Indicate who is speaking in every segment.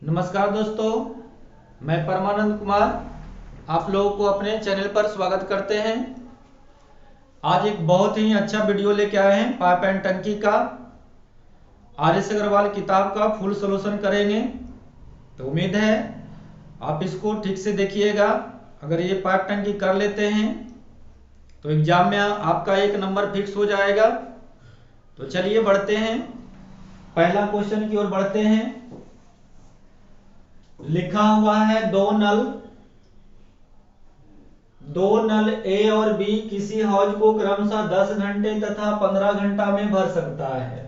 Speaker 1: नमस्कार दोस्तों, मैं परमानंद कुमार आप लोगों को अपने चैनल पर स्वागत करते हैं। आज एक बहुत ही अच्छा वीडियो लेके आए हैं। पाइप एंड टंकी का आर.एस. अग्रवाल किताब का फुल सॉल्यूशन करेंगे। तो उम्मीद है आप इसको ठीक से देखिएगा। अगर ये पाइप टंकी कर लेते हैं तो एग्जाम में आपका 1 नंबर फिक्स हो जाएगा। तो चलिए बढ़ते हैं, पहला क्वेश्चन की ओर बढ़ते हैं। लिखा हुआ है दो नल ए और बी किसी हौज को क्रमशः 10 घंटे तथा 15 घंटा में भर सकता है।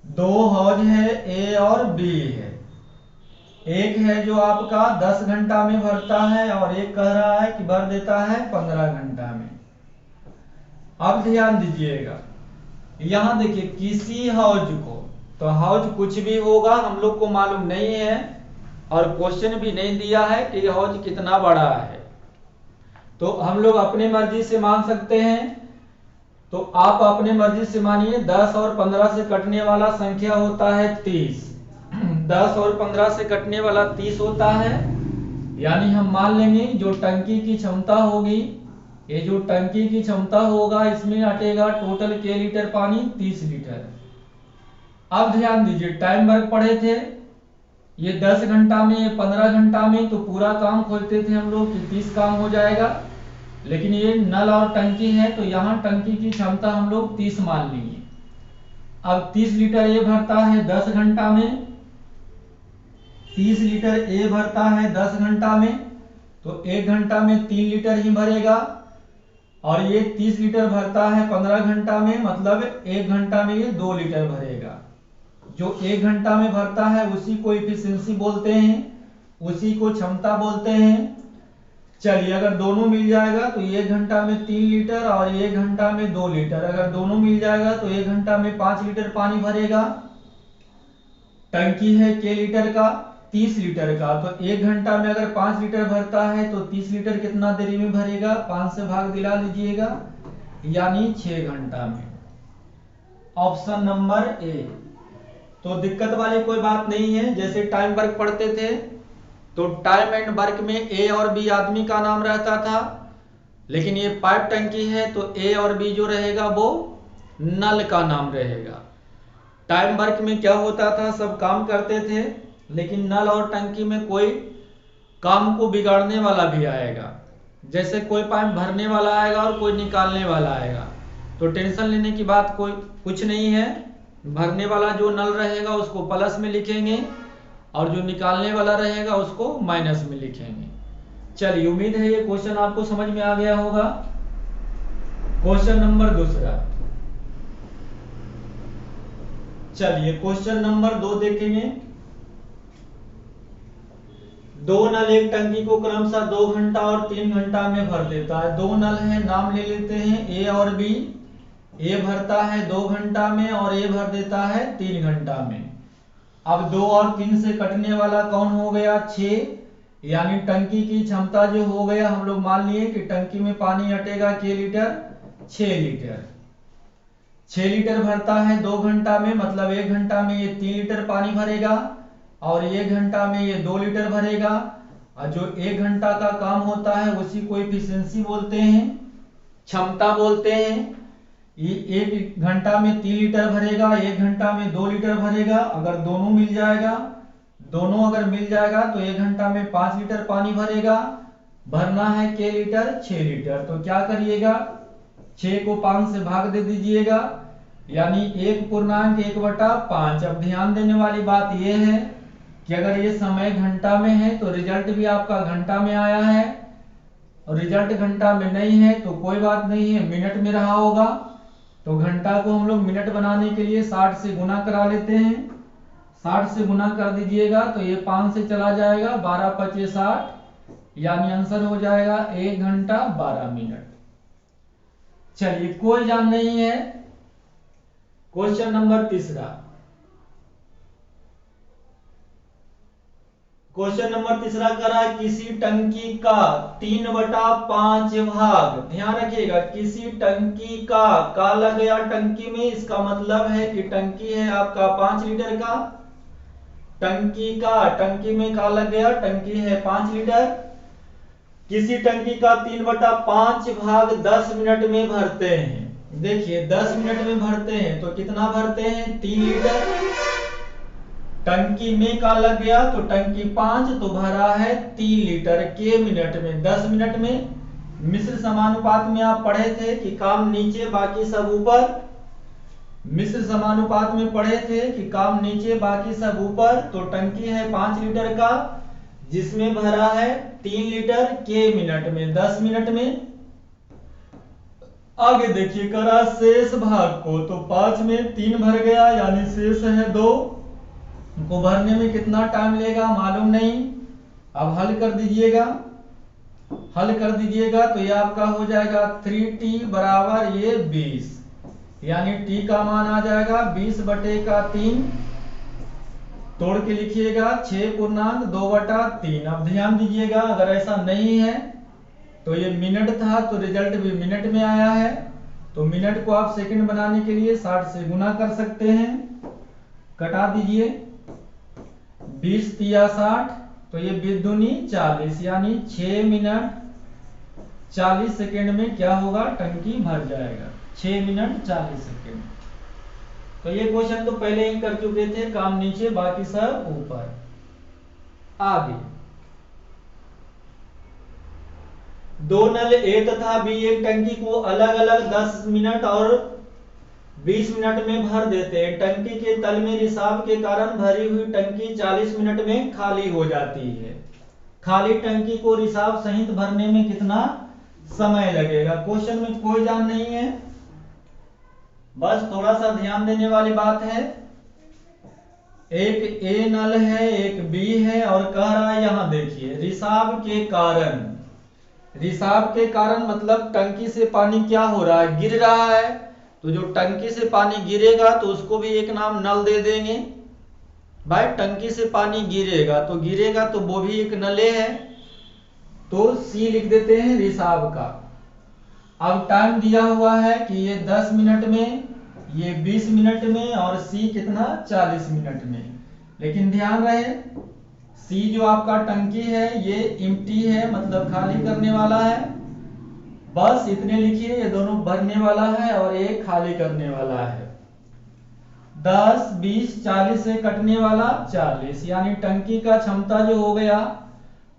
Speaker 1: दो हौज है, ए और बी है। एक है जो आपका 10 घंटा में भरता है और एक कह रहा है कि भर देता है 15 घंटा में। अब ध्यान दीजिएगा, यहां देखिए किसी हौज को, तो हौज कुछ भी होगा, हम लोग को मालूम नहीं है और क्वेश्चन भी नहीं दिया है कि हौज कितना बड़ा है। तो हम लोग अपने मर्जी से मान सकते हैं। तो आप अपने मर्जी से मानिए। 10 और 15 से कटने वाला संख्या होता है 30। 10 और 15 से कटने वाला 30 होता है। यानी हम मान लेंगे जो टंकी की क्षमता होगी, ये जो टंकी की क्षमता होगा इसमें अटेगा टोटल के लीटर पानी 30 लीटर। अब ध्यान दीजिए, टाइम वर्क पढ़े थे, ये 10 घंटा में, ये 15 घंटा में, तो पूरा काम खोजते थे हम लोग कि 30 काम हो जाएगा। लेकिन ये नल और टंकी है तो यहाँ टंकी की क्षमता हम लोग 30 मान लेंगे। अब 30 लीटर ये भरता है 10 घंटा में, 30 लीटर ए भरता है 10 घंटा में, तो 1 घंटा में 3 लीटर ही भरेगा। और ये 30 लीटर भरता है 15 घंटा में, मतलब 1 घंटा में ये 2 लीटर भरेगा। जो 1 घंटा में भरता है उसी को इफिशिएंसी बोलते हैं, उसी को क्षमता बोलते हैं। चलिए, अगर दोनों मिल जाएगा तो 1 घंटा में 3 लीटर और 1 घंटा में 2 लीटर। अगर दोनों मिल जाएगा तो 1 घंटा में 5 लीटर पानी भरेगा। टंकी है के लीटर का, 30 लीटर का, तो 1 घंटा में अगर 5 लीटर भरता है तो 30 लीटर कितना देरी में भरेगा? 5 से भाग दिला लीजिएगा, यानी 6 घंटा में। Option number A. तो दिक्कत वाली कोई बात नहीं है। जैसे टाइम वर्क पढ़ते थे तो टाइम एंड वर्क में ए और बी आदमी का नाम रहता था, लेकिन ये पाइप टंकी है तो ए और बी जो रहेगा वो नल का नाम रहेगा। टाइम वर्क में क्या होता था, सब काम करते थे, लेकिन नल और टंकी में कोई काम को बिगाड़ने वाला भी आएगा। जैसे कोई पाइप भरने वाला आएगा और कोई निकालने वाला आएगा, तो टेंशन लेने की बात कोई कुछ नहीं है। भरने वाला जो नल रहेगा उसको प्लस में लिखेंगे और जो निकालने वाला रहेगा उसको माइनस में लिखेंगे। चलिए, उम्मीद है ये क्वेश्चन आपको समझ में आ गया होगा। क्वेश्चन नंबर दूसरा। चलिए क्वेश्चन नंबर 2 देखेंगे। दो नल एक टंकी को क्रमशः 2 घंटा और 3 घंटा में भर देता है। दो नल है, नाम ले लेते हैं ए और बी। ए भरता है 2 घंटा में और ए भर देता है 3 घंटा में। अब 2 और 3 से कटने वाला कौन हो गया? 6। यानी टंकी की क्षमता जो हो गया, हम लोग मान लिए कि टंकी में पानी अटेगा के लीटर 6 लीटर। 6 लीटर भरता है 2 घंटा में, मतलब 1 घंटा में ये 3 लीटर पानी भरेगा और 1 घंटा में ये 2 लीटर भरेगा। और जो 1 घंटा का काम होता है उसी को एफिशिएंसी बोलते हैं, क्षमता बोलते हैं। ये 1 घंटा में 3 लीटर भरेगा, 1 घंटा में 2 लीटर भरेगा। अगर दोनों मिल जाएगा, दोनों अगर मिल जाएगा तो 1 घंटा में 5 लीटर पानी भरेगा। भरना है के लीटर 6 लीटर। तो क्या करिएगा, 6 को 5 से भाग दे दीजिएगा, यानी 1.1/5। अब ध्यान देने वाली बात यह है कि अगर ये समय घंटा में है तो रिजल्ट भी आपका घंटा में आया है, और रिजल्ट घंटा में नहीं है तो कोई बात नहीं है, मिनट में रहा होगा। तो घंटा को हम लोग मिनट बनाने के लिए 60 से गुना करा लेते हैं। 60 से गुना कर दीजिएगा तो ये 5 से चला जाएगा, 12 पचे 60, यानी आंसर हो जाएगा 1 घंटा 12 मिनट। चलिए, कोई जान नहीं है। क्वेश्चन नंबर तीसरा। क्वेश्चन नंबर तीसरा कर रहा है किसी टंकी का 3/5 भाग। ध्यान रखिएगा, किसी टंकी का लग गया टंकी में, इसका मतलब है कि टंकी है आपका 5 लीटर का। टंकी में का लग गया, टंकी है 5 लीटर। किसी टंकी का 3/5 भाग 10 मिनट में भरते हैं। देखिए 10 मिनट में भरते हैं तो कितना भरते हैं, 3 लीटर। टंकी में का लग गया तो टंकी 5 तो भरा है 3 लीटर के मिनट में 10 मिनट में। मिश्र समानुपात में आप पढ़े थे कि काम नीचे बाकी सब ऊपर। मिश्र समानुपात में पढ़े थे कि काम नीचे बाकी सब ऊपर। तो टंकी है 5 लीटर का जिसमें भरा है 3 लीटर के मिनट में 10 मिनट में। आगे देखिए करा शेष भाग को, तो 5 में 3 भर गया यानी शेष है 2 को भरने में कितना टाइम लेगा मालूम नहीं। अब हल कर दीजिएगा, तो ये आपका हो जाएगा 3t बराबर ये 20, यानी t का मान आ जाएगा 20/3। तोड़ के लिखिएगा 6.2/3। अब ध्यान दीजिएगा अगर ऐसा नहीं है तो ये मिनट था तो रिजल्ट भी मिनट में आया है। तो मिनट को आप सेकंड बनाने के लिए 60 से गुना कर सकते हैं। कटा दीजिए 20 तिया 60, तो ये 20 दूनी 40 यानी 6 मिनट 40 सेकेंड में क्या होगा, टंकी भर जाएगा। 6 मिनट 40 सेकेंड। तो ये क्वेश्चन तो पहले ही कर चुके थे, काम नीचे बाकी सब ऊपर। आगे 2 नल ए तथा बी एक टंकी को अलग अलग 10 मिनट और 20 मिनट में भर देते हैं। टंकी के तल में रिसाव के कारण भरी हुई टंकी 40 मिनट में खाली हो जाती है। खाली टंकी को रिसाव सहित भरने में कितना समय लगेगा। क्वेश्चन में कोई जान नहीं है, बस थोड़ा सा ध्यान देने वाली बात है। एक ए नल है, एक बी है और कह रहा है यहां देखिए रिसाव के कारण। रिसाव के कारण मतलब टंकी से पानी क्या हो रहा है, गिर रहा है। तो जो टंकी से पानी गिरेगा तो उसको भी एक नाम नल दे देंगे। भाई टंकी से पानी गिरेगा तो वो भी एक नले है, तो सी लिख देते हैं रिसाव का। अब टाइम दिया हुआ है कि ये 10 मिनट में, ये 20 मिनट में और सी कितना 40 मिनट में। लेकिन ध्यान रहे सी जो आपका टंकी है ये एम्प्टी है, मतलब खाली करने वाला है। बस इतने लिखिए, ये दोनों भरने वाला है और एक खाली करने वाला है। 10 20 40 से कटने वाला 40, यानी टंकी का क्षमता जो हो गया,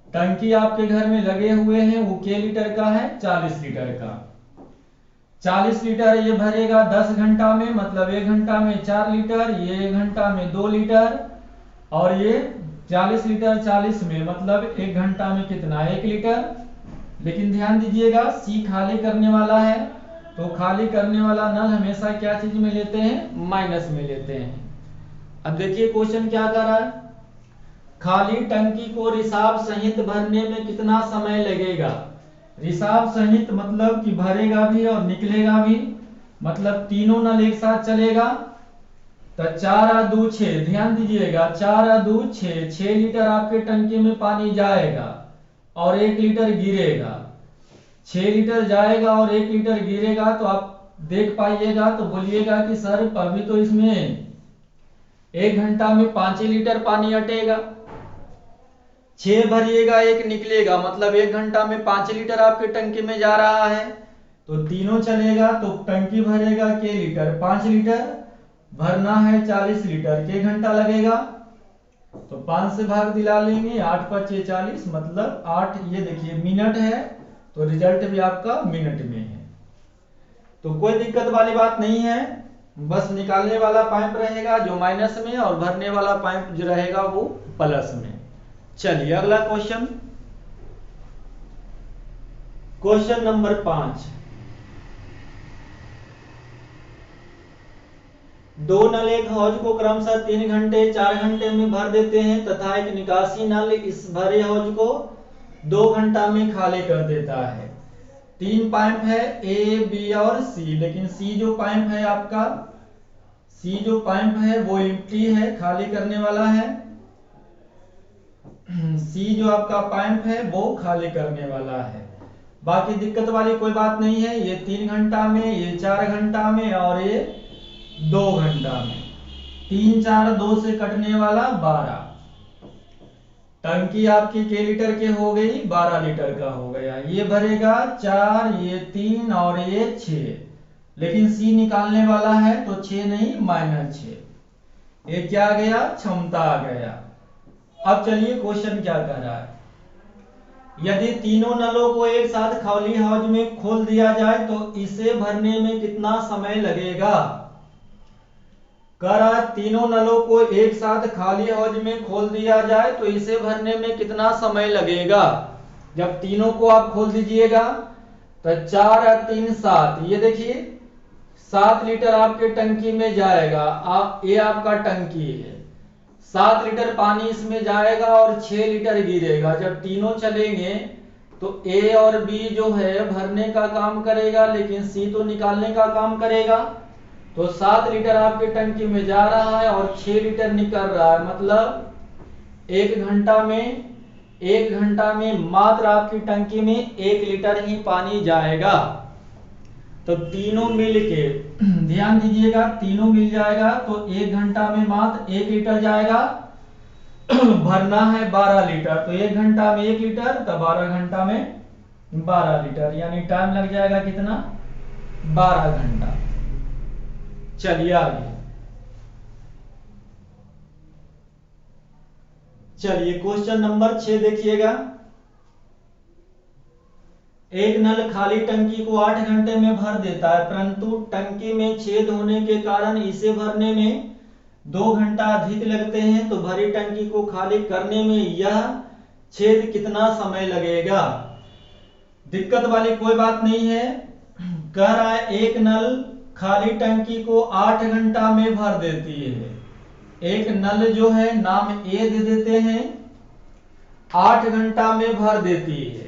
Speaker 1: टंकी आपके घर में लगे हुए हैं वो के लीटर का है, 40 लीटर का। 40 लीटर ये भरेगा 10 घंटा में, मतलब 1 घंटा में 4 लीटर, ये 1 घंटा में 2 लीटर और ये 40 लीटर 40 में मतलब 1 घंटा में कितना 1 लीटर। लेकिन ध्यान दीजिएगा सी खाली करने वाला है, तो खाली करने वाला नल हमेशा क्या चीज में लेते हैं, माइनस में लेते हैं। अब देखिए क्वेश्चन क्या कर रहा है, खाली टंकी को रिसाव सहित भरने में कितना समय लगेगा। रिसाव सहित मतलब कि भरेगा भी और निकलेगा भी, मतलब तीनों नल एक साथ चलेगा। तो 4 और 2 6, ध्यान दीजिएगा 4 और 2 6, 6 लीटर आपके टंकी में पानी जाएगा और 1 लीटर गिरेगा। 6 लीटर जाएगा और 1 लीटर गिरेगा, तो आप देख पाइएगा तो बोलिएगा कि सर अभी तो इसमें 1 घंटा में 5 लीटर पानी हटेगा। 6 भरिएगा 1 निकलेगा, मतलब 1 घंटा में 5 लीटर आपके टंकी में जा रहा है। तो तीनों चलेगा तो टंकी भरेगा के लीटर, 5 लीटर भरना है 40 लीटर, के घंटा लगेगा। तो 5 से भाग दिला लेंगे, 8 5 40, मतलब 8। ये देखिए मिनट है, तो रिजल्ट भी आपका मिनट में है। तो कोई दिक्कत वाली बात नहीं है, बस निकालने वाला पाइप रहेगा जो माइनस में और भरने वाला पाइप जो रहेगा वो प्लस में। चलिए अगला क्वेश्चन, क्वेश्चन नंबर 5। 2 नल एक हौज को क्रमशः 3 घंटे 4 घंटे में भर देते हैं तथा एक निकासी नल इस भरे हौज को 2 घंटा में खाली कर देता है। 3 पाइप है ए बी और सी, लेकिन सी जो पाइप है आपका, सी जो पाइप है वो एम्प्टी है, खाली करने वाला है। सी जो आपका पाइप है वो खाली करने वाला है। बाकी दिक्कत वाली कोई बात नहीं है, ये 3 घंटा में, ये 4 घंटा में और ये 2 घंटा में। 3 4 2 से कटने वाला 12। टंकी आपकी के लीटर के हो गई, 12 लीटर का हो गया। ये भरेगा 4, ये 3 और ये 6, लेकिन सी निकालने वाला है तो 6 नहीं -6। ये क्या आ गया, क्षमता आ गया। अब चलिए क्वेश्चन क्या कर रहा है, यदि तीनों नलों को एक साथ खाली हौज में खोल दिया जाए तो इसे भरने में कितना समय लगेगा। कह रहा है तीनों नलों को एक साथ खाली हौज में खोल दिया जाए तो इसे भरने में कितना समय लगेगा। जब तीनों को आप खोल दीजिएगा तो 4 और 3 7, ये देखिए 7 लीटर आपके टंकी में जाएगा। ये आपका टंकी है, 7 लीटर पानी इसमें जाएगा और 6 लीटर गिरेगा। जब तीनों चलेंगे तो ए और बी जो है भरने का काम करेगा, लेकिन सी तो निकालने का काम करेगा। तो 7 लीटर आपके टंकी में जा रहा है और 6 लीटर निकल रहा है, मतलब 1 घंटा में मात्र आपकी टंकी में 1 लीटर ही पानी जाएगा। तो तीनों मिल के ध्यान दीजिएगा, तीनों मिल जाएगा तो 1 घंटा में मात्र 1 लीटर जाएगा। भरना है 12 लीटर, तो 1 घंटा में 1 लीटर, तो 12 घंटा में 12 लीटर, यानी टाइम लग जाएगा कितना, 12 घंटा। चलिए आगे, चलिए क्वेश्चन नंबर 6 देखिएगा। एक नल खाली टंकी को 8 घंटे में भर देता है, परंतु टंकी में छेद होने के कारण इसे भरने में 2 घंटा अधिक लगते हैं, तो भरी टंकी को खाली करने में यह छेद कितना समय लगेगा। दिक्कत वाली कोई बात नहीं है। कह रहा है एक नल खाली टंकी को 8 घंटा में भर देती है। एक नल जो है नाम ए दे देते हैं, 8 घंटा में भर देती है,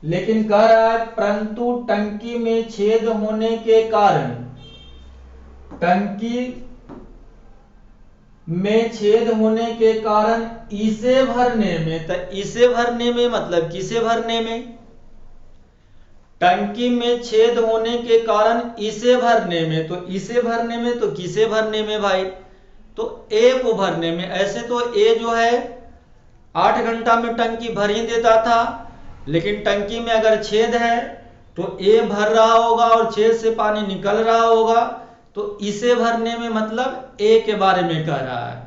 Speaker 1: लेकिन कह रहा है परंतु टंकी में छेद होने के कारण, टंकी में छेद होने के कारण इसे भरने में, तो इसे भरने में मतलब किसे भरने में, टंकी में छेद होने के कारण इसे भरने में, तो इसे भरने में तो किसे भरने में भाई, तो ए को भरने में। ऐसे तो ए जो है 8 घंटा में टंकी भर ही देता था, लेकिन टंकी में अगर छेद है तो ए भर रहा होगा और छेद से पानी निकल रहा होगा, तो इसे भरने में मतलब ए के बारे में कह रहा है।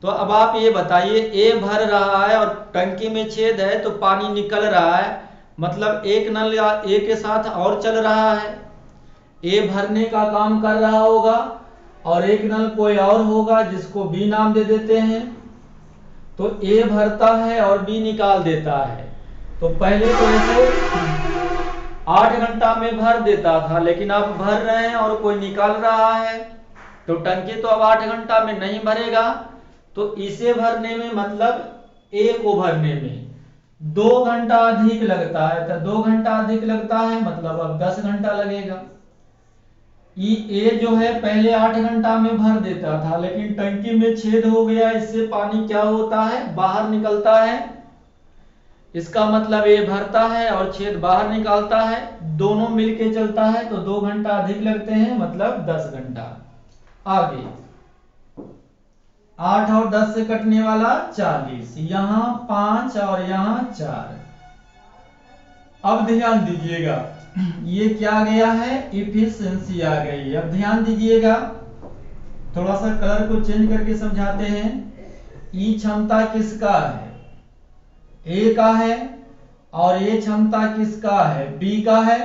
Speaker 1: तो अब आप ये बताइए, ए भर रहा है और टंकी में छेद है तो पानी निकल रहा है, मतलब एक नल ए के साथ और चल रहा है, ए भरने का काम कर रहा होगा और एक नल कोई और होगा जिसको बी नाम दे देते हैं। तो ए भरता है और बी निकाल देता है। तो पहले तो ऐसे 8 घंटा में भर देता था, लेकिन अब भर रहे हैं और कोई निकाल रहा है, तो टंकी तो अब 8 घंटा में नहीं भरेगा। तो इसे भरने में मतलब ए को भरने में 2 घंटा अधिक लगता है, तो 2 घंटा अधिक लगता है मतलब अब 10 घंटा लगेगा। ए जो है पहले 8 घंटा में भर देता था, लेकिन टंकी में छेद हो गया, इससे पानी क्या होता है, बाहर निकलता है। इसका मतलब ए भरता है और छेद बाहर निकालता है, दोनों मिलके चलता है, तो 2 घंटा अधिक लगते हैं मतलब 10 घंटा। आगे 8 और 10 से कटने वाला 40, यहां 5 और यहां 4। अब ध्यान दीजिएगा, ये क्या आ गया है, इफिशिएंसी आ गई। अब ध्यान दीजिएगा, थोड़ा सा कलर को चेंज करके समझाते हैं। ई क्षमता किसका है, ए का है, और ये क्षमता किसका है, बी का है।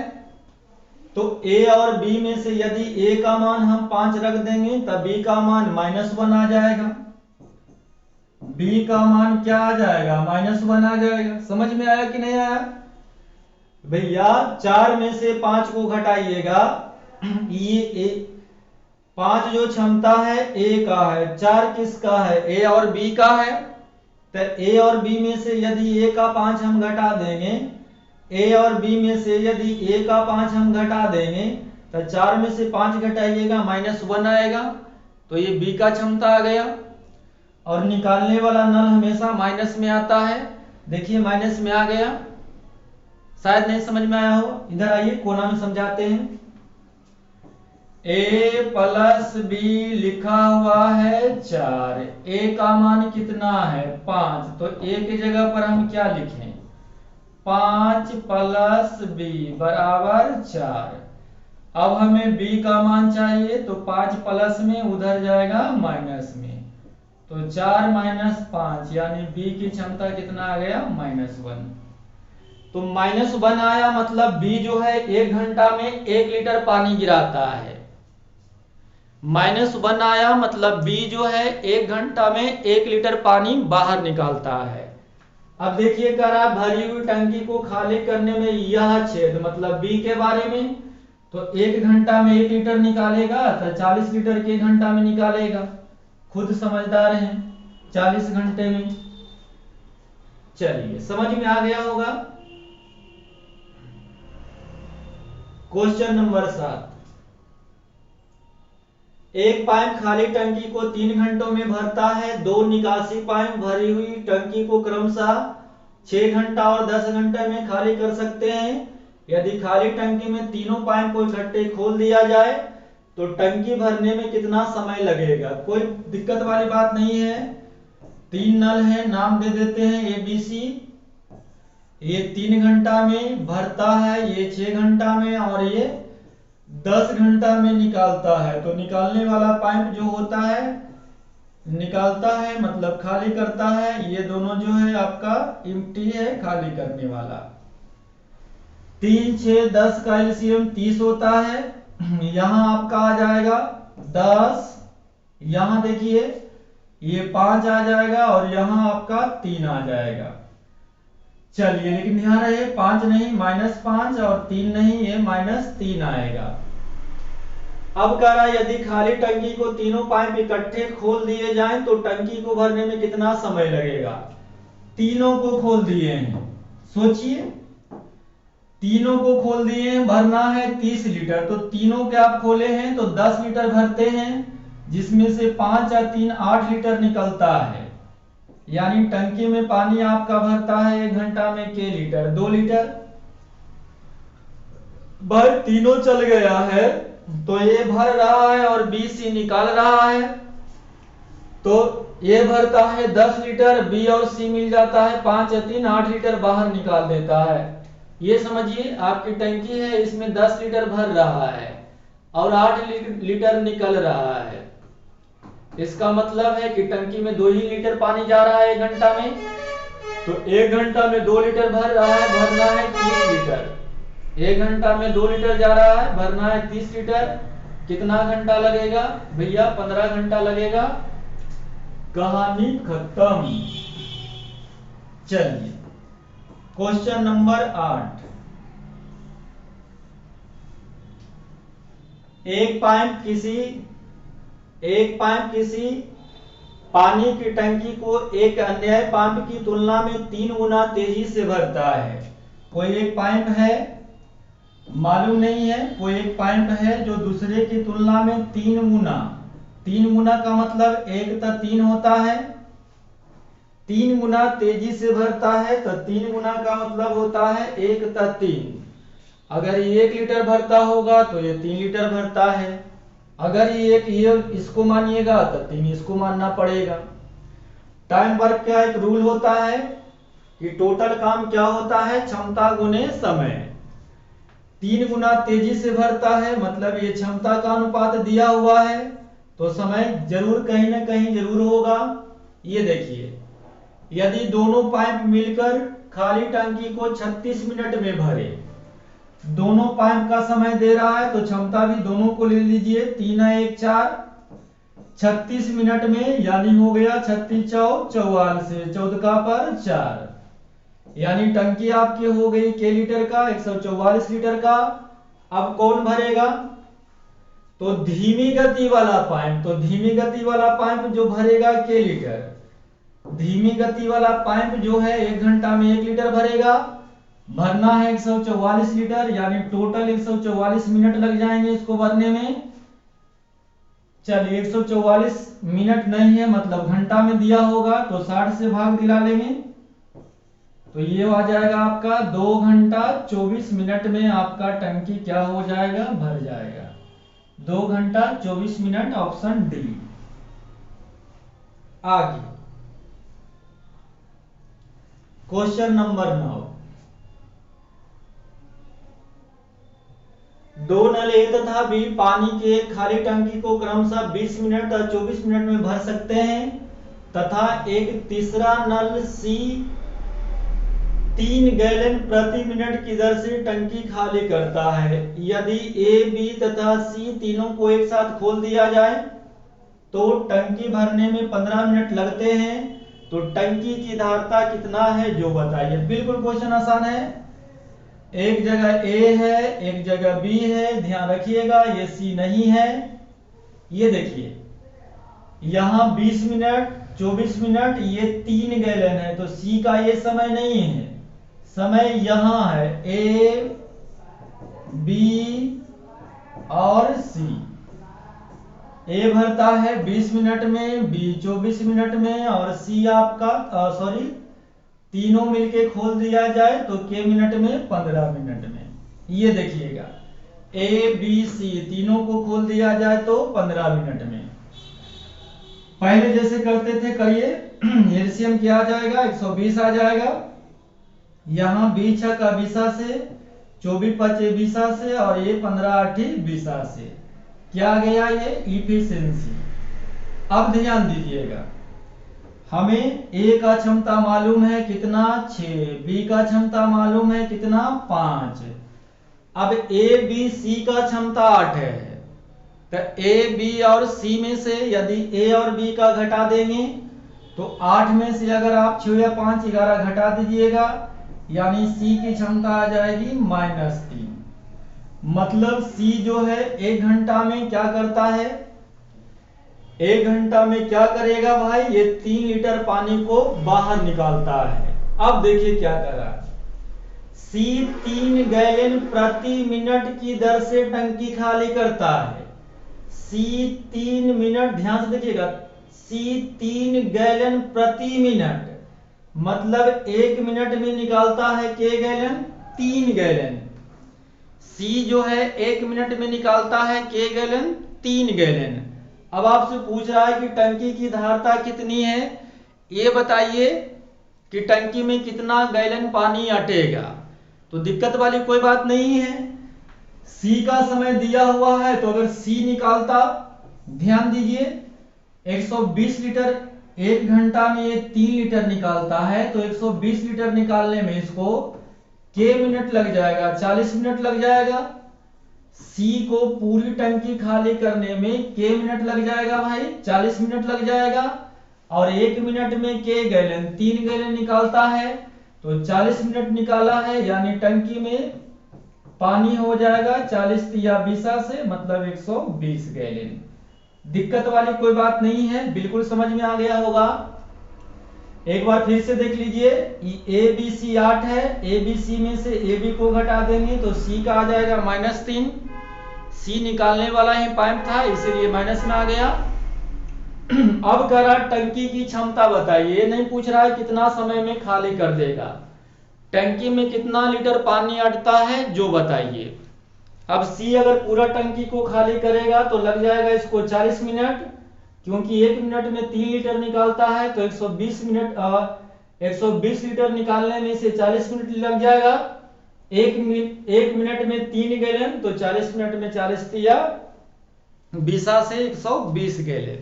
Speaker 1: तो ए और बी में से यदि ए का मान हम 5 रख देंगे तब बी का मान -1 आ जाएगा, बी का मान क्या आ जाएगा, -1 आ जाएगा। समझ में आया कि नहीं आया भैया। 4 में से 5 को घटाइएगा, ये 5 जो क्षमता है ए का है, 4 किसका है, ए और बी का है। तो ए और बी में से यदि ए का 5 हम घटा देंगे, ए और बी में से यदि ए का 5 हम घटा देंगे, तो 4 में से 5 घटाइएगा -1 आएगा, तो ये बी का क्षमता आ गया। और निकालने वाला नल हमेशा माइनस में आता है, देखिए माइनस में आ गया। शायद नहीं समझ में आया हो, इधर आइए कोना में समझाते हैं। ए प्लस बी लिखा हुआ है 4, ए का मान कितना है 5, तो ए की जगह पर हम क्या लिखें 5 प्लस बी बराबर 4। अब हमें b का मान चाहिए तो 5 प्लस में उधर जाएगा माइनस में, तो 4 माइनस 5 यानी b की क्षमता कितना आ गया -1। तो -1 आया मतलब b जो है 1 घंटा में 1 लीटर पानी गिराता है। -1 आया मतलब b जो है 1 घंटा में 1 लीटर पानी बाहर निकालता है। अब देखिए कह रहा भरी हुई टंकी को खाली करने में यह छेद मतलब b के बारे में, तो 1 घंटा में 1 लीटर निकालेगा तो 40 लीटर के 1 घंटा में निकालेगा, खुद समझदार हैं 40 घंटे में। चलिए समझ में आ गया होगा। क्वेश्चन नंबर 7, एक पाइप खाली टंकी को 3 घंटों में भरता है, 2 निकासी पाइप भरी हुई टंकी को क्रमशः 6 घंटा और 10 घंटे में खाली कर सकते हैं। यदि खाली टंकी में तीनों पाइप को इकट्ठे खोल दिया जाए तो टंकी भरने में कितना समय लगेगा। कोई दिक्कत वाली बात नहीं है। 3 नल है, नाम दे देते हैं ए बी सी। ये 3 घंटा में भरता है, ये 6 घंटा में और ये 10 घंटा में निकालता है। तो निकालने वाला पाइप जो होता है निकालता है मतलब खाली करता है, ये दोनों जो है आपका एम्प्टी है खाली करने वाला। 3, 6, 10 का एलसीएम 30 होता है। यहां आपका आ जाएगा 10, यहां देखिए ये 5 आ जाएगा और यहां आपका 3 आ जाएगा। चलिए लेकिन ध्यान रहे 5 नहीं -5 और 3 नहीं ये -3 आएगा। अब कह रहा है यदि खाली टंकी को तीनों पाइप इकट्ठे खोल दिए जाएं तो टंकी को भरने में कितना समय लगेगा। तीनों को खोल दिए हैं, सोचिए तीनों को खोल दिए हैं, भरना है 30 लीटर, तो तीनों के आप खोले हैं तो 10 लीटर भरते हैं, जिसमें से 5 या 3 8 लीटर निकलता है। यानी टंकी में पानी आपका भरता है 1 घंटा में के लीटर 2 लीटर। भाई तीनों चल गया है तो ये भर रहा है और बी सी निकाल रहा है, तो ये भरता है 10 लीटर, बी और सी मिल जाता है 5 या 3 8 लीटर बाहर निकाल देता है। ये समझिए आपकी टंकी है, इसमें 10 लीटर भर रहा है और 8 लीटर निकल रहा है। इसका मतलब है कि टंकी में 2 ही लीटर पानी जा रहा है 1 घंटा में, तो 1 घंटा में 2 लीटर भर रहा है, भरना है 30 लीटर। 1 घंटा में 2 लीटर जा रहा है, भरना है 30 लीटर। कितना घंटा लगेगा भैया 15 घंटा लगेगा। कहानी खत्म। चलिए क्वेश्चन नंबर 8, एक पाइप किसी पानी की टंकी को एक अन्य पाइप की तुलना में 3 गुना तेजी से भरता है। कोई एक पाइप है, मालूम नहीं है, कोई एक पाइप है जो दूसरे की तुलना में 3 गुना का मतलब 1 तो 3 होता है, 3 गुना तेजी से भरता है, तो 3 गुना का मतलब होता है 1 तो 3। अगर ये 1 लीटर भरता होगा तो ये 3 लीटर भरता है। अगर ये इसको मानिएगा तो 3 इसको मानना पड़ेगा। टाइम वर्क का एक रूल होता है कि टोटल काम क्या होता है, क्षमता गुने समय। 3 गुना तेजी से भरता है मतलब ये क्षमता का अनुपात दिया हुआ है, तो समय जरूर कहीं ना कहीं जरूर होगा। ये देखिए यदि दोनों पाइप मिलकर खाली टंकी को 36 मिनट में भरे, दोनों पाइप का समय दे रहा है तो क्षमता भी दोनों को ले लीजिए, 3 1 4 36 मिनट में, यानी हो गया 36 4 44 14 का पर 4, यानी टंकी आपकी हो गई के लीटर का 144 लीटर का। अब कौन भरेगा, तो धीमी गति वाला पाइप, तो धीमी गति वाला पाइप जो भरेगा के लीटर, धीमी गति वाला पाइप जो है 1 घंटा में 1 लीटर भरेगा, भरना है 144 लीटर, यानी टोटल 144 मिनट लग जाएंगे इसको भरने में। चलिए 144 मिनट नहीं है मतलब घंटा में दिया होगा तो 60 से भाग दिला लेंगे, तो ये आ जाएगा आपका 2 घंटा 24 मिनट में आपका टंकी क्या हो जाएगा, भर जाएगा। 2 घंटा 24 मिनट, ऑप्शन डी। आगे क्वेश्चन नंबर 9। दो नल ए तथा बी पानी की एक खाली टंकी को क्रमशः 20 मिनट और 24 मिनट में भर सकते हैं तथा एक तीसरा नल सी 3 गैलन प्रति मिनट की दर से टंकी खाली करता है। यदि ए बी तथा सी तीनों को एक साथ खोल दिया जाए तो टंकी भरने में 15 मिनट लगते हैं, तो टंकी की धारता कितना है जो बताइए। बिल्कुल क्वेश्चन आसान है। एक जगह ए है, एक जगह बी है, ध्यान रखिएगा ये सी नहीं है। ये देखिए यहां 20 मिनट 24 मिनट, ये 3 गैलन है, तो सी का ये समय नहीं है, समय यहां है ए बी और सी। ए भरता है 20 मिनट में, बी 24 मिनट में और सी आपका सॉरी तीनों मिलके खोल दिया जाए तो के मिनट में 15 मिनट में। ये देखिएगा ए बी सी तीनों को खोल दिया जाए तो 15 मिनट में। पहले जैसे करते थे करिए। एलसीएम क्या आ जाएगा 120 आ जाएगा। यहाँ 20 का 20 से 24 5 20 से और ये 15 8 20 से क्या गया ये इफिशिएंसी। अब ध्यान दीजिएगा हमें ए का क्षमता मालूम है कितना 6, बी का क्षमता मालूम है कितना 5। अब ए बी सी का क्षमता 8 है, तो ए बी और सी में से यदि ए और बी का घटा देंगे तो 8 में से अगर आप 6 या 5 11 घटा दीजिएगा यानी सी की क्षमता आ जाएगी -3। मतलब सी जो है 1 घंटा में क्या करता है, 1 घंटा में क्या करेगा भाई, ये 3 लीटर पानी को बाहर निकालता है। अब देखिए क्या कर रहा है, सी 3 गैलन प्रति मिनट की दर से टंकी खाली करता है। सी 3 मिनट, ध्यान से देखिएगा, सी 3 गैलन प्रति मिनट, मतलब 1 मिनट में निकालता है के गैलन 3 गैलन। सी जो है 1 मिनट में निकालता है के गैलन 3 गैलन। अब आपसे पूछ रहा है कि टंकी की धारता कितनी है, ये बताइए कि टंकी में कितना गैलन पानी अटेगा। तो दिक्कत वाली कोई बात नहीं है, सी का समय दिया हुआ है तो अगर सी निकालता, ध्यान दीजिए 120 लीटर 1 घंटा में ये 3 लीटर निकालता है, तो 120 लीटर निकालने में इसको के मिनट लग जाएगा, 40 मिनट लग जाएगा। सी को पूरी टंकी खाली करने में के मिनट लग जाएगा भाई, 40 मिनट लग जाएगा। और 1 मिनट में के गैलन 3 गैलन निकालता है तो 40 मिनट निकाला है, यानी टंकी में पानी हो जाएगा 40 या 20 से मतलब 120 गैलन। दिक्कत वाली कोई बात नहीं है, बिल्कुल समझ में आ गया होगा। एक बार फिर से देख लीजिए, ए बी सी 8 है, ए बी सी में से ए बी को घटा देंगे तो सी का आ जाएगा -3। सी निकालने वाला ही पाइप था इसीलिए माइनस में आ गया। अब कह रहा टंकी की क्षमता बताइए, ये नहीं पूछ रहा है कितना समय में खाली कर देगा, टंकी में कितना लीटर पानी अटता है जो बताइए। अब सी अगर पूरा टंकी को खाली करेगा तो लग जाएगा इसको 40 मिनट, क्योंकि 1 मिनट में 3 लीटर निकालता है तो 120 लीटर निकालने में से 40 मिनट लग जाएगा। 1 मिनट में 3 गैलन तो 40 मिनट में 40 या 20 से 120 गैलन।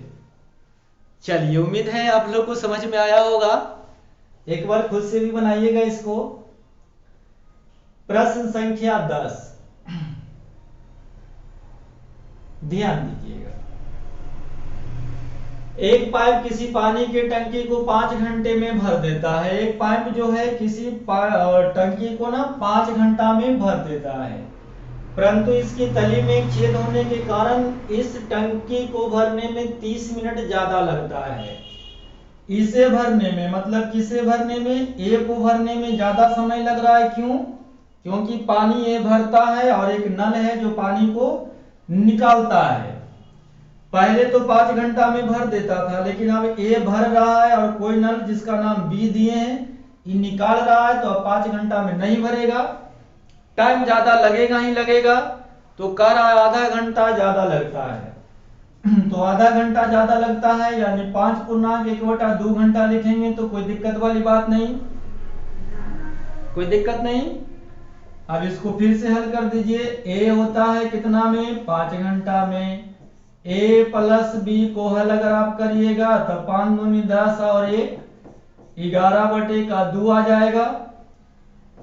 Speaker 1: चलिए उम्मीद है आप लोग को समझ में आया होगा। एक बार खुद से भी बनाइएगा इसको। प्रश्न संख्या 10, ध्यान दीजिएगा। एक पाइप किसी पानी की टंकी को 5 घंटे में भर देता है। एक पाइप जो है किसी टंकी को ना 5 घंटा में भर देता है, परंतु इसकी तली में एक छेद होने के कारण इस टंकी को भरने में 30 मिनट ज्यादा लगता है। इसे भरने में, मतलब किसे भरने में, ए को भरने में ज्यादा समय लग रहा है। क्यों? क्योंकि पानी ए भरता है और एक नल है जो पानी को निकालता है। पहले तो 5 घंटा में भर देता था, लेकिन अब ए भर रहा है और कोई नल जिसका नाम बी दिए हैं ये निकाल रहा है, तो अब 5 घंटा में नहीं भरेगा, टाइम ज्यादा लगेगा ही लगेगा। तो कर आधा घंटा ज्यादा लगता है। तो आधा घंटा ज्यादा लगता है यानी 5/1/2 घंटा लिखेंगे तो कोई दिक्कत वाली बात नहीं, कोई दिक्कत नहीं। अब इसको फिर से हल कर दीजिए। ए होता है कितना में, 5 घंटा में। a प्लस बी को हल अगर आप करिएगा तो 5 दूनी 10 और 1 11/2 आ जाएगा।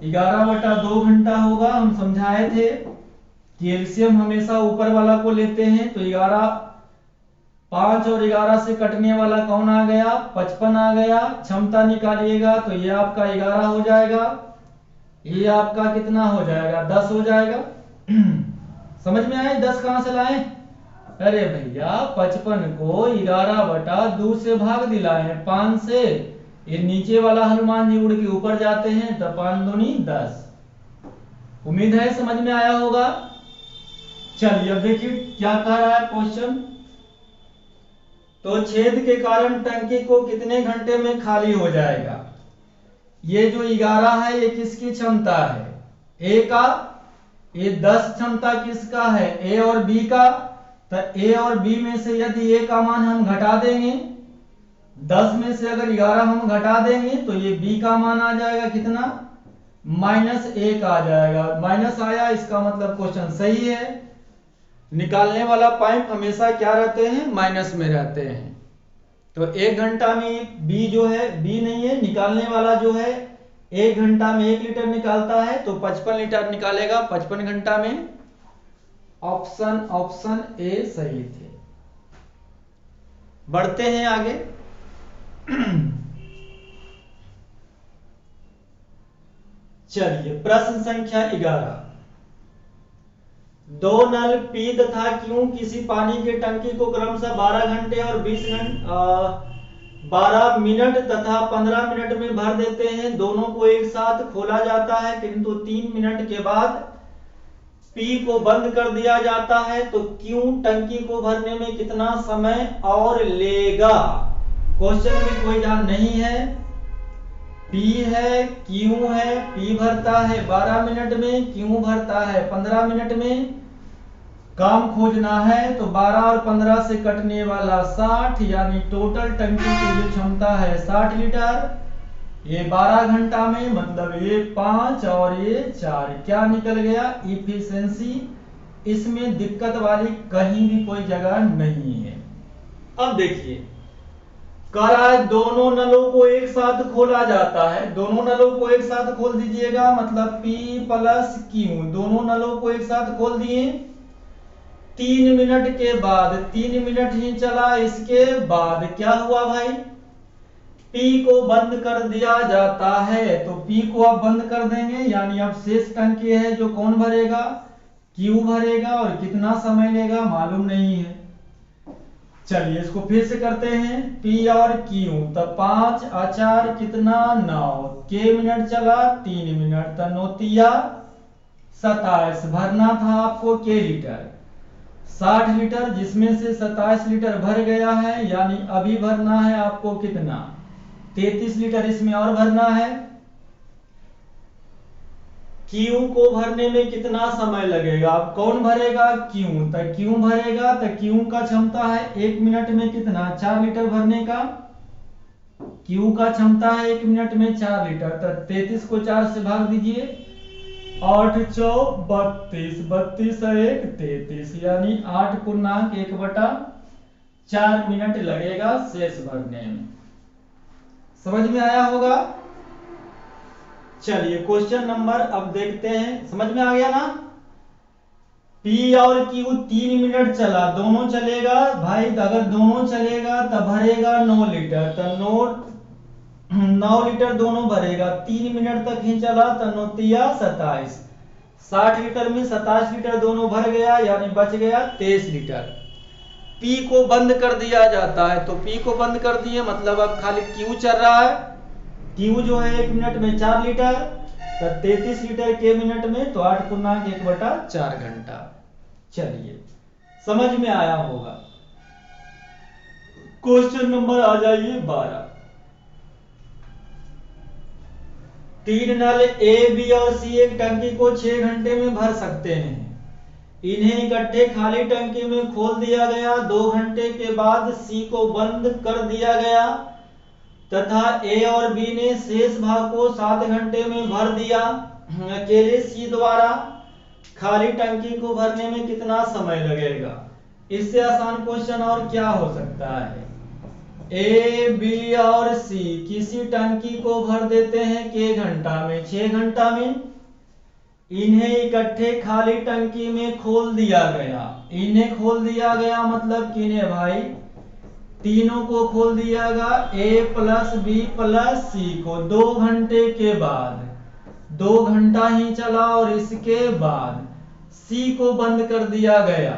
Speaker 1: 11/2 घंटा होगा। हम समझाए थे कि एलसीएम हमेशा ऊपर वाला को लेते हैं। तो 11 5 और 11 से कटने वाला कौन आ गया, 55 आ गया। क्षमता निकालिएगा तो ये आपका 11 हो जाएगा, ये आपका कितना हो जाएगा, 10 हो जाएगा। समझ में आए 10 कहां से लाए? अरे भैया 55 को 11/2 से भाग दिलाए 5 से, ये नीचे वाला हनुमान जी उड़ के ऊपर जाते हैं तो 5 दूनी 10। उम्मीद है समझ में आया होगा। चलिए अब देखिए क्या कह रहा है क्वेश्चन। तो छेद के कारण टंकी को कितने घंटे में खाली हो जाएगा। ये जो 11 है ये किसकी क्षमता है, ए का। ये 10 क्षमता किसका है, ए और बी का। तो ए और बी में से यदि ए का मान हम घटा देंगे, 10 में से अगर 11 हम घटा देंगे तो ये बी का मान आ जाएगा कितना, -1 आ जाएगा। माइनस आया इसका मतलब क्वेश्चन सही है। निकालने वाला पॉइंट हमेशा क्या रहते हैं, माइनस में रहते हैं। तो 1 घंटा में बी जो है, बी नहीं है, निकालने वाला जो है 1 घंटा में 1 लीटर निकालता है तो 55 लीटर निकालेगा 55 घंटा में। ऑप्शन ए सही थे। बढ़ते हैं आगे। चलिए प्रश्न संख्या 11। दो नल पी तथा क्यू किसी पानी की टंकी को क्रमशः 12 घंटे और 12 मिनट तथा 15 मिनट में भर देते हैं। दोनों को एक साथ खोला जाता है किंतु 3 मिनट के बाद पी को बंद कर दिया जाता है। तो क्यू टंकी को भरने में कितना समय और लेगा। क्वेश्चन में कोई जान नहीं है। पी है, क्यू है, पी भरता है 12 मिनट में, क्यू भरता है 15 मिनट में। काम खोजना है तो 12 और 15 से कटने वाला 60 यानी टोटल टंकी की जो क्षमता है 60 लीटर। ये 12 घंटा में मतलब ये 5 और ये 4 क्या निकल गया, इफिशिएंसी। इसमें दिक्कत वाली कहीं भी कोई जगह नहीं है। अब देखिए करा दोनों नलों को एक साथ खोला जाता है। दोनों नलों को एक साथ खोल दीजिएगा मतलब P प्लस Q, दोनों नलों को एक साथ खोल दिए। 3 मिनट के बाद, 3 मिनट ही चला, इसके बाद क्या हुआ भाई, P को बंद कर दिया जाता है। तो P को अब बंद कर देंगे यानी अब शेष टंकी है जो कौन भरेगा, Q भरेगा। और कितना समय लेगा मालूम नहीं है। चलिए इसको फिर से करते हैं। P और Q तो 5 और 4 कितना 9, के मिनट चला 3 मिनट तो 9 तिया 27 भरना था आपको के लीटर, 60 लीटर जिसमें से 27 लीटर भर गया है यानी अभी भरना है आपको कितना 33 लीटर इसमें और भरना है। क्यू को भरने में कितना समय लगेगा, अब कौन भरेगा, क्यू। तो क्यू भरेगा तो क्यू का क्षमता है 1 मिनट में कितना 4 लीटर भरने का। क्यू का क्षमता है 1 मिनट में 4 लीटर। तो 33 को 4 से भाग दीजिए, 8 चौक 32, 32 और 1 33 यानी 8×1/4 मिनट लगेगा शेष भरने में। समझ में आया होगा। चलिए क्वेश्चन नंबर अब देखते हैं। समझ में आ गया ना। P और Q 3 मिनट चला, दोनों चलेगा भाई। अगर दोनों चलेगा तो भरेगा 9 लीटर। तो 9 लीटर दोनों भरेगा। 3 मिनट तक ही चला तो 9 तिया 27, 60 लीटर में 27 लीटर दोनों भर गया यानी बच गया 23 लीटर। P को बंद कर दिया जाता है। तो P को बंद कर दिए मतलब अब खाली Q चल रहा है। Q जो है 1 मिनट में 4 लीटर तो 33 लीटर के मिनट में तो 8×1/4 घंटा। चलिए समझ में आया होगा। क्वेश्चन नंबर आ जाइए 12। 3 नल A, B और C एक टंकी को 6 घंटे में भर सकते हैं। इन्हें इकट्ठे खाली टंकी में खोल दिया गया। 2 घंटे के बाद सी को बंद कर दिया गया तथा ए और बी ने शेष भाग को 7 घंटे में भर दिया। अकेले सी द्वारा खाली टंकी को भरने में कितना समय लगेगा? इससे आसान क्वेश्चन और क्या हो सकता है? ए, बी और सी किसी टंकी को भर देते हैं के घंटा में? 6 घंटा में। इन्हें इकट्ठे खाली टंकी में खोल दिया गया। इन्हें खोल दिया गया मतलब किन्हें भाई? तीनों को खोल दिया गया, ए प्लस बी प्लस सी को। 2 घंटे के बाद, 2 घंटा ही चला और इसके बाद सी को बंद कर दिया गया।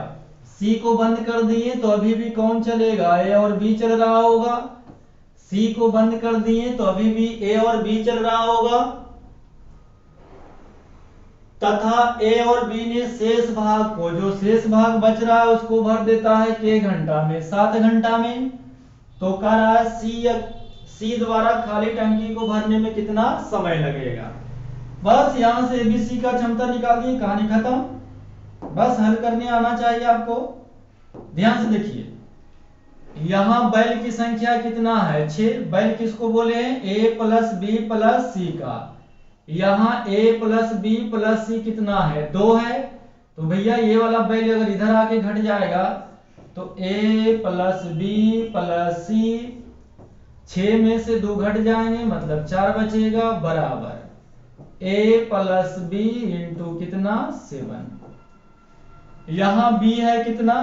Speaker 1: सी को बंद कर दिए तो अभी भी कौन चलेगा? ए और बी चल रहा होगा। सी को बंद कर दिए तो अभी भी ए और बी चल रहा होगा तथा ए और बी ने शेष भाग को, जो शेष भाग बच रहा है उसको भर देता है के घंटा में? 7 घंटा में। तो कह रहा है सी द्वारा खाली टंकी को भरने में कितना समय लगेगा? बस यहां से एबीसी का क्षमता निकाल दिए, कहानी खत्म। बस हल करने आना चाहिए आपको। ध्यान से देखिए, यहां बैल की संख्या कितना है? 6। बैल किसको बोले हैं? ए प्लस बी प्लस सी का। यहां ए प्लस बी प्लस सी कितना है? 2 है। तो भैया ये वाला बैल अगर इधर आके घट जाएगा तो ए प्लस बी प्लस सी, 6 में से 2 घट जाएंगे मतलब 4 बचेगा, बराबर ए प्लस बी इंटू कितना? 7। यहां बी है कितना?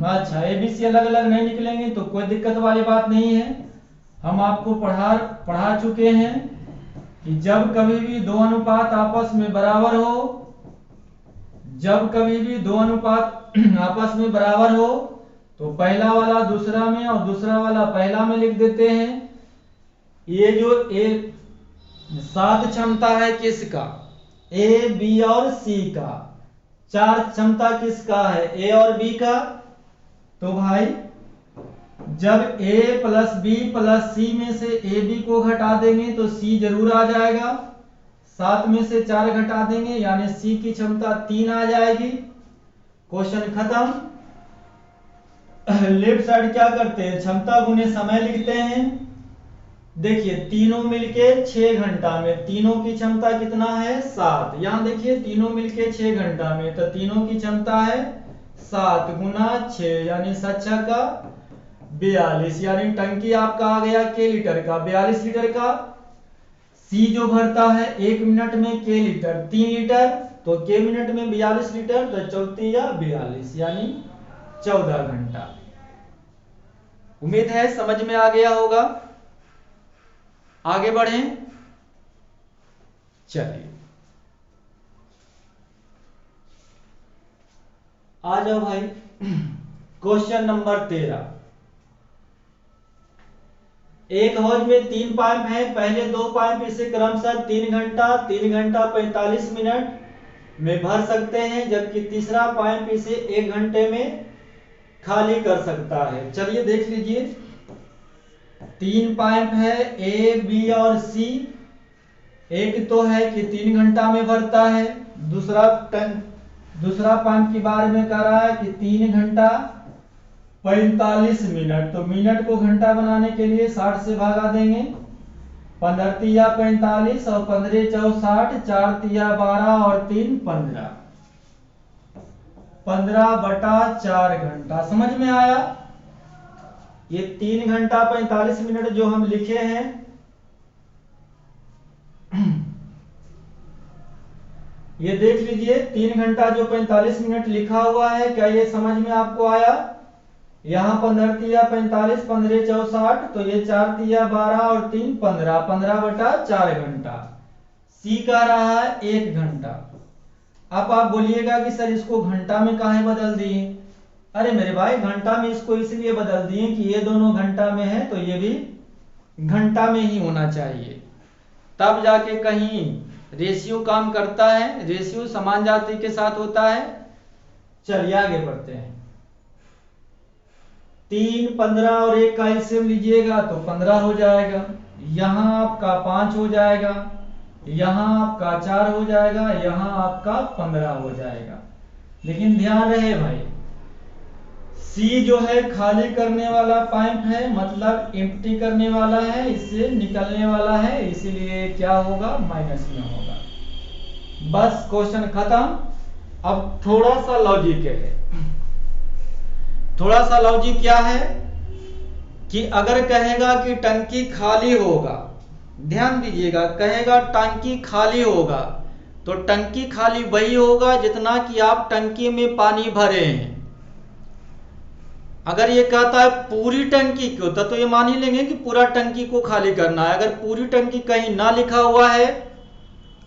Speaker 1: अच्छा, ए बी सी अलग अलग नहीं निकलेंगे तो कोई दिक्कत वाली बात नहीं है। हम आपको पढ़ा चुके हैं कि जब कभी भी 2 अनुपात आपस में बराबर हो, जब कभी भी 2 अनुपात आपस में बराबर हो तो पहला वाला दूसरा में और दूसरा वाला पहला में लिख देते हैं। ये जो 7 क्षमता है किसका? ए, बी और सी का। 4 क्षमता किसका है? ए और बी का। तो भाई जब ए प्लस बी प्लस सी में से ए बी को घटा देंगे तो सी जरूर आ जाएगा। 7 में से 4 घटा देंगे यानी सी की क्षमता 3 आ जाएगी। क्वेश्चन खत्म। लेफ्ट साइड क्या करते हैं? क्षमता गुने समय लिखते हैं। देखिए तीनों मिलके 6 घंटा में, तीनों की क्षमता कितना है? 7। यहां देखिए तीनों मिलके 6 घंटा में, तो तीनों की क्षमता है 7 गुना 6 यानी 7 का 42, यानी टंकी आपका आ गया के लीटर का, 42 लीटर का। सी जो भरता है 1 मिनट में के लीटर 3 लीटर, तो के मिनट में 42 लीटर, तो 34 या 42 यानी 14 घंटा। उम्मीद है समझ में आ गया होगा। आगे बढ़ें। चलिए आ जाओ भाई। Question number 13। एक हौज में 3 पाइप हैं। पहले 2 पाइप इसे क्रमशः 3 घंटा 3 घंटा 45 मिनट में भर सकते हैं, जबकि तीसरा पाइप इसे 1 घंटे में खाली कर सकता है। चलिए देख लीजिए, 3 पाइप है ए, बी और सी। एक तो है कि 3 घंटा में भरता है, दूसरा पाइप के बारे में कह रहा है कि 3 घंटा 45 मिनट। तो मिनट को घंटा बनाने के लिए 60 से भागा देंगे। 15 तिया 45 और 15 चौ 60, 4 तिया 12 और 3 15, 15/4 घंटा। समझ में आया? ये 3 घंटा 45 मिनट जो हम लिखे हैं, ये देख लीजिए 3 घंटा जो 45 मिनट लिखा हुआ है, क्या ये समझ में आपको आया? यहाँ 15 तिया 45, 15 चौ 60, तो ये 4 तिया 12 और 3 15, 15/4 घंटा। सी कह रहा है 1 घंटा। अब आप बोलिएगा कि सर इसको घंटा में काहे बदल दिए? अरे मेरे भाई, घंटा में इसको इसलिए बदल दिए कि ये दोनों घंटा में है तो ये भी घंटा में ही होना चाहिए, तब जाके कहीं रेशियो काम करता है। रेशियो समान जाति के साथ होता है। चलिए आगे बढ़ते हैं। 3, 15 और 1 का एलसीएम लीजिएगा तो 15 हो जाएगा। यहां आपका 5 हो जाएगा, यहां आपका 4 हो जाएगा, यहां आपका 15 हो जाएगा। लेकिन ध्यान रहे भाई, सी जो है खाली करने वाला पाइप है, मतलब एम्प्टी करने वाला है, इससे निकलने वाला है, इसीलिए क्या होगा, माइनस में होगा। बस क्वेश्चन खत्म। अब थोड़ा सा लॉजिक है, थोड़ा सा लॉजिक क्या है कि अगर कहेगा कि टंकी खाली होगा, ध्यान दीजिएगा, कहेगा टंकी खाली होगा, तो टंकी खाली वही होगा जितना कि आप टंकी में पानी भरे हैं। अगर ये कहता है पूरी टंकी क्यों, तो ये मान ही लेंगे कि पूरा टंकी को खाली करना है। अगर पूरी टंकी कहीं ना लिखा हुआ है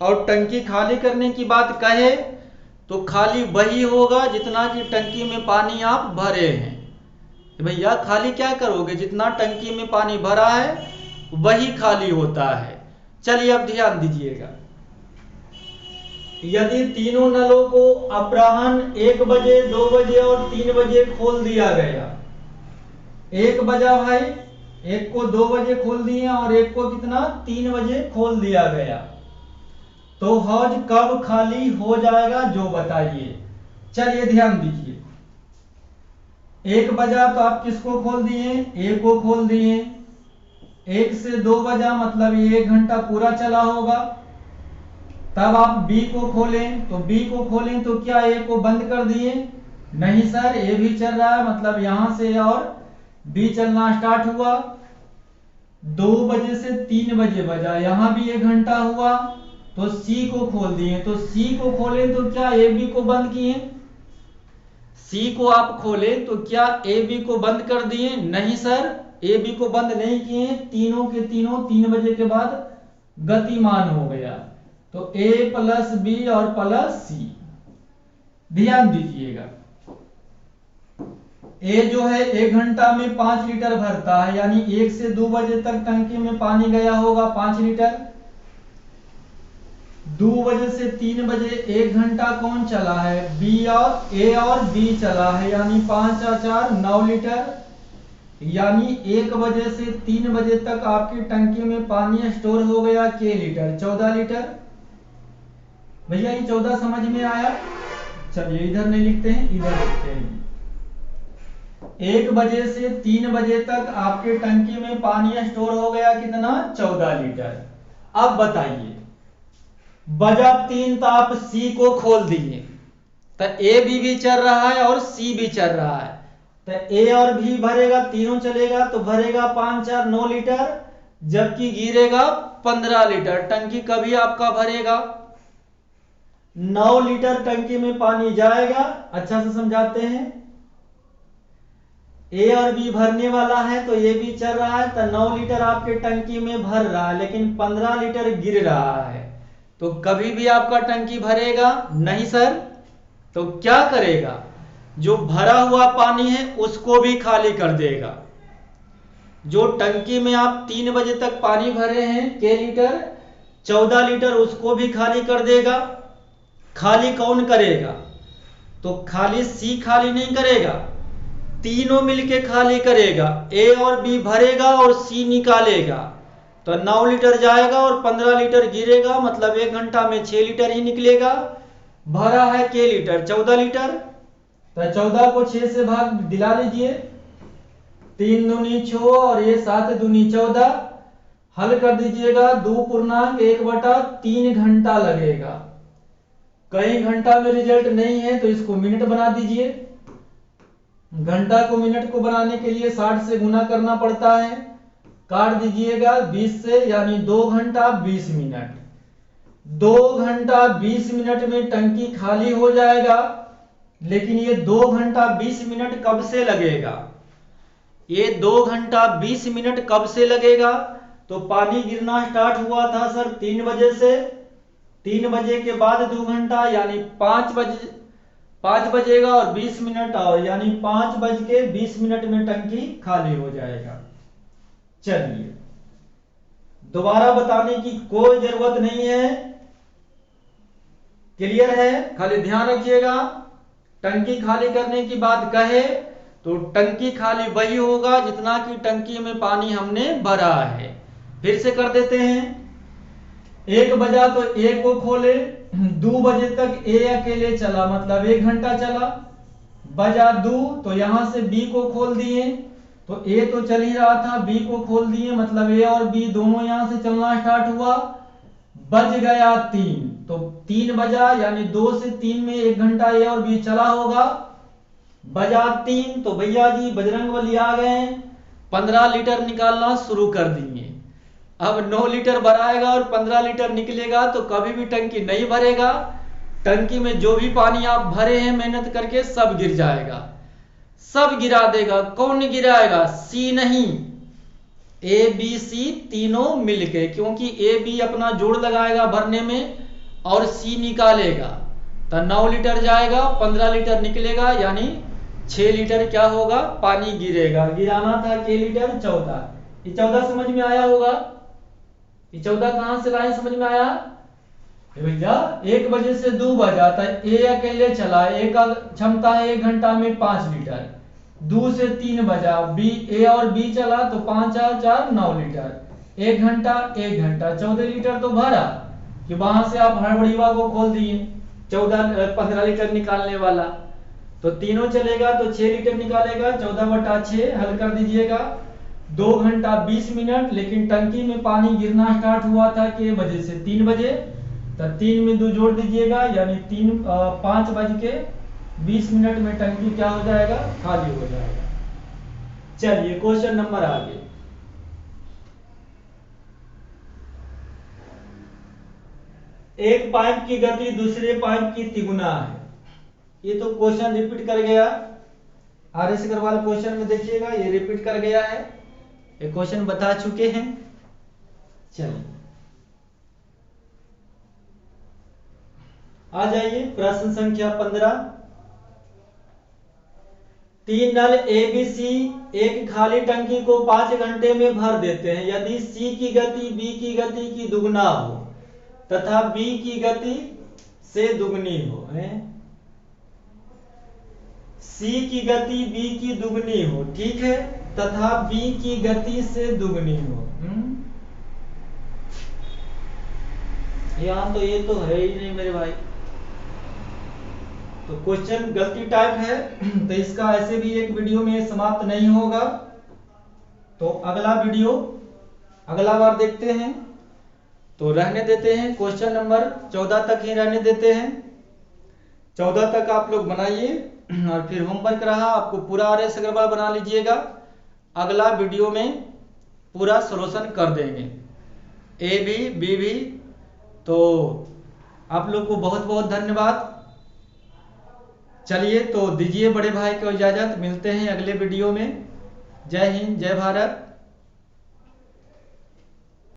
Speaker 1: और टंकी खाली करने की बात कहे तो खाली वही होगा जितना कि टंकी में पानी आप भरे हैं। तो भैया खाली क्या करोगे, जितना टंकी में पानी भरा है वही खाली होता है। चलिए अब ध्यान दीजिएगा, यदि तीनों नलों को अपराह्न 1 बजे, 2 बजे और 3 बजे खोल दिया गया, 1 बजा भाई, एक को 2 बजे खोल दिए और एक को कितना 3 बजे खोल दिया गया, तो हौज कब खाली हो जाएगा जो बताइए। चलिए ध्यान दीजिए, 1 बजा तो आप किसको खोल दिए, ए को खोल दिए। 1 से 2 बजा मतलब ये 1 घंटा पूरा चला होगा। तब आप बी को खोलें, तो बी को खोलें तो क्या ए को बंद कर दिए, नहीं सर, ए भी चल रहा है, मतलब यहां से और बी चलना स्टार्ट हुआ। 2 बजे से 3 बजे बजा, यहां भी 1 घंटा हुआ, तो सी को खोल दिए। तो सी को खोलें तो क्या ए बी को बंद किए, सी को आप खोलें तो क्या ए बी को बंद कर दिए, नहीं सर, ए बी को बंद नहीं किए। तीनों के तीनों 3 बजे के बाद गतिमान हो गया, तो ए प्लस बी और प्लस सी। ध्यान दीजिएगा, ए जो है 1 घंटा में 5 लीटर भरता है, यानी 1 से 2 बजे तक टंकी में पानी गया होगा 5 लीटर। 2 बजे से 3 बजे 1 घंटा कौन चला है, बी और ए और बी चला है, यानी 5 और 4 9 लीटर। यानी 1 बजे से 3 बजे तक आपकी टंकी में पानी स्टोर हो गया के लीटर, 14 लीटर। भैया ये 14 समझ में आया। चलिए इधर नहीं लिखते हैं, इधर लिखते हैं। 1 बजे से 3 बजे तक आपके टंकी में पानी स्टोर हो गया कितना, 14 लीटर। अब बताइए, बजा 3 तो आप सी को खोल दिए, तो ए भी चल रहा है और सी भी चल रहा है, तो ए और भी भरेगा, तीनों चलेगा, तो भरेगा 5 4 9 लीटर, जबकि गिरेगा 15 लीटर। टंकी कभी आपका भरेगा 9 लीटर टंकी में पानी जाएगा। अच्छा से समझाते हैं, ए और बी भरने वाला है, तो ये भी चल रहा है, तो 9 लीटर आपके टंकी में भर रहा है, लेकिन 15 लीटर गिर रहा है, तो कभी भी आपका टंकी भरेगा नहीं सर। तो क्या करेगा, जो भरा हुआ पानी है उसको भी खाली कर देगा। जो टंकी में आप 3 बजे तक पानी भरे हैं के लीटर, 14 लीटर उसको भी खाली कर देगा। खाली कौन करेगा, तो खाली सी खाली नहीं करेगा, तीनों मिलके खाली करेगा। ए और बी भरेगा और सी निकालेगा, तो 9 लीटर जाएगा और 15 लीटर गिरेगा, मतलब 1 घंटा में 6 लीटर ही निकलेगा। भरा है के लीटर 14 लीटर, तो 14 को 6 से भाग दिला लीजिए, 3 दूनी 6 और ये 7 दूनी 14। हल कर दीजिएगा, 2.1/3 घंटा लगेगा। कहीं घंटा में रिजल्ट नहीं है तो इसको मिनट बना दीजिए। घंटा को मिनट को बनाने के लिए 60 से गुना करना पड़ता है। काट दीजिएगा 20 से, यानी 2 घंटा 20 मिनट। 2 घंटा 20 मिनट में टंकी खाली हो जाएगा। लेकिन ये 2 घंटा 20 मिनट कब से लगेगा, ये 2 घंटा 20 मिनट कब से लगेगा, तो पानी गिरना स्टार्ट हुआ था सर 3 बजे से। 3 बजे के बाद 2 घंटा यानी 5 बजेगा और 20 मिनट और, यानी 5:20 में टंकी खाली हो जाएगा। चलिए दोबारा बताने की कोई जरूरत नहीं है, क्लियर है। खाली ध्यान रखिएगा, टंकी खाली करने की बात कहे तो टंकी खाली वही होगा जितना कि टंकी में पानी हमने भरा है। फिर से कर देते हैं, 1 बजा तो ए को खोले, 2 बजे तक ए अकेले चला मतलब 1 घंटा चला। बजा 2 तो यहां से बी को खोल दिए, तो ए तो चल ही रहा था, बी को खोल दिए मतलब ए और बी दोनों यहां से चलना स्टार्ट हुआ। बज गया 3 तो 3 बजा यानी 2 से 3 में 1 घंटा ए और बी चला होगा। बजा 3 तो भैया जी बजरंगबली आ गए, 15 लीटर निकालना शुरू कर दिए। अब 9 लीटर भराएगा और 15 लीटर निकलेगा तो कभी भी टंकी नहीं भरेगा। टंकी में जो भी पानी आप भरे हैं मेहनत करके सब गिर जाएगा, सब गिरा देगा। कौन गिराएगा? सी नहीं, ए बी सी तीनों मिलके, क्योंकि ए बी अपना जोड़ लगाएगा भरने में और सी निकालेगा। तो 9 लीटर जाएगा, 15 लीटर निकलेगा यानी 6 लीटर क्या होगा? पानी गिरेगा। गिराना था के लीटर? 14। ये 14 समझ में आया होगा। ये 14 कहां से लाए समझ में आया भैया? 1 बजे से 2 बजा था, ए अकेले चला, ए का क्षमता है 1 घंटा में 5 लीटर। 2 से 3 बजा, बी ए और बी चला तो 5 और 4 9 लीटर। 1 घंटा 1 घंटा 14 लीटर तो भरा। कि वहां से आप हड़बड़ीवा को खोल दिए 15 लीटर निकालने वाला, तो तीनों चलेगा तो 6 लीटर निकालेगा। 14/6 हल कर दीजिएगा। 2 घंटा 20 मिनट, लेकिन टंकी में पानी गिरना स्टार्ट हुआ था के बजे से 3 बजे, तो 3 में 2 जोड़ दीजिएगा यानी 5:20 में टंकी क्या हो जाएगा? खाली हो जाएगा। चलिए क्वेश्चन नंबर आगे। एक पाइप की गति दूसरे पाइप की तिगुना है। ये तो क्वेश्चन रिपीट कर गया। आर.एस. अग्रवाल क्वेश्चन में देखिएगा, ये रिपीट कर गया है, ये क्वेश्चन बता चुके हैं। चलिए आ जाइए प्रश्न संख्या 15। 3 नल ए बी सी एक खाली टंकी को 5 घंटे में भर देते हैं। यदि सी की गति बी की गति की दुगना हो तथा बी की गति से दुगनी हो, सी की गति बी की दुगनी हो, ठीक है, तथा बी की गति से दुगनी हो। यहां तो ये तो है ही नहीं मेरे भाई, तो क्वेश्चन गलती टाइप है, तो इसका ऐसे भी एक वीडियो में समाप्त नहीं होगा। तो अगला वीडियो अगला बार देखते हैं। तो रहने देते हैं, क्वेश्चन नंबर 14 तक ही रहने देते हैं। 14 तक आप लोग बनाइए और फिर होमवर्क रहा आपको पूरा आर.एस. अग्रवाल बना लीजिएगा। अगला वीडियो में पूरा सॉल्यूशन कर देंगे, ए भी बी भी। तो आप लोग को बहुत बहुत धन्यवाद। चलिए तो दीजिए बड़े भाई को इजाजत, मिलते हैं अगले वीडियो में। जय हिंद, जय भारत।